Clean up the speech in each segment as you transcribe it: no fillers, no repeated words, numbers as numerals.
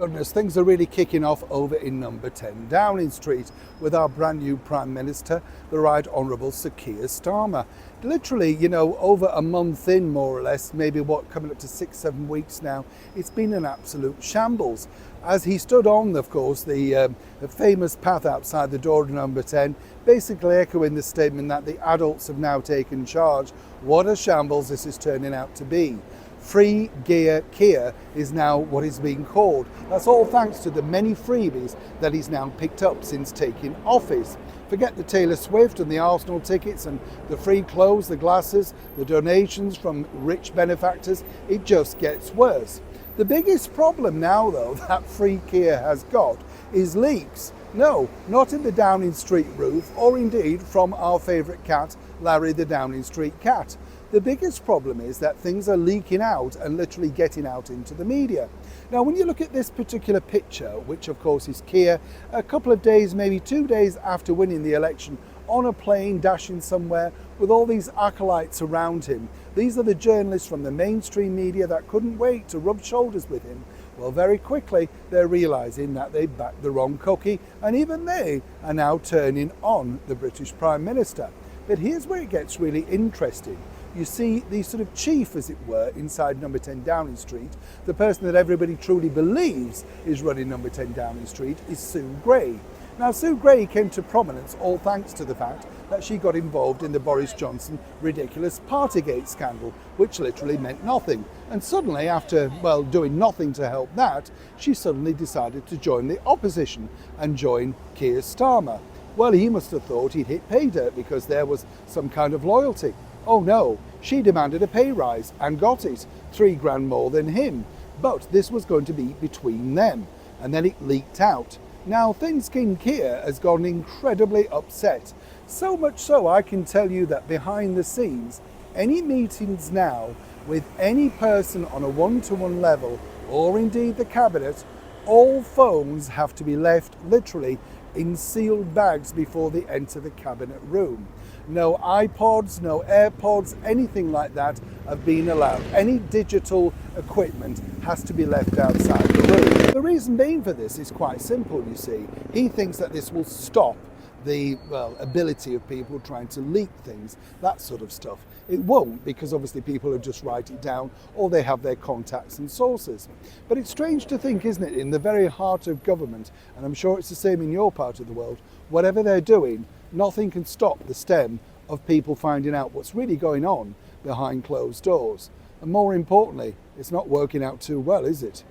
Goodness, things are really kicking off over in number 10 Downing Street with our brand new Prime Minister, the Right Honourable Sir Keir Starmer. Literally, over a month in, more or less, maybe coming up to 6-7 weeks now, it's been an absolute shambles. As he stood on, of course, the famous path outside the door of number 10, basically echoing the statement that the adults have now taken charge. What a shambles this is turning out to be. Free Gear Keir is now what is being called. That's all thanks to the many freebies that he's now picked up since taking office. Forget the Taylor Swift and the Arsenal tickets and the free clothes, the glasses, the donations from rich benefactors. It just gets worse. The biggest problem now, though, that Free Keir has got is leaks. No, not in the Downing Street roof, or indeed from our favourite cat, Larry the Downing Street cat. The biggest problem is that things are leaking out and literally getting out into the media. Now, when you look at this particular picture, which of course is Keir, a couple of days, maybe 2 days after winning the election, on a plane dashing somewhere with all these acolytes around him. These are the journalists from the mainstream media that couldn't wait to rub shoulders with him. Well, very quickly they're realising that they backed the wrong cookie, and even they are now turning on the British Prime Minister. But here's where it gets really interesting. You see the sort of chief, as it were, inside number 10 Downing Street, the person that everybody truly believes is running number 10 Downing Street, is Sue Gray. Now, Sue Gray came to prominence all thanks to the fact that she got involved in the Boris Johnson ridiculous Partygate scandal, which literally meant nothing. And suddenly, after, doing nothing to help that, she suddenly decided to join the opposition and join Keir Starmer. Well, he must have thought he'd hit pay dirt because there was some kind of loyalty. Oh no, she demanded a pay rise and got it, £3,000 more than him. But this was going to be between them, and then it leaked out. Now, Thin-Skinned Keir has gone incredibly upset. So much so, I can tell you that behind the scenes, any meetings now with any person on a one-to-one level, or indeed the cabinet, all phones have to be left literally in sealed bags before they enter the cabinet room. No iPods, no AirPods, anything like that have been allowed. Any digital equipment has to be left outside the room. The reason being for this is quite simple, you see. He thinks that this will stop the ability of people trying to leak things, that sort of stuff. It won't, because obviously people will just write it down or they have their contacts and sources. But it's strange to think, isn't it, in the very heart of government, and I'm sure it's the same in your part of the world, whatever they're doing, nothing can stop the stem of people finding out what's really going on behind closed doors. And more importantly, it's not working out too well, is it?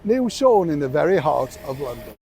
Neil Sean in the very heart of London.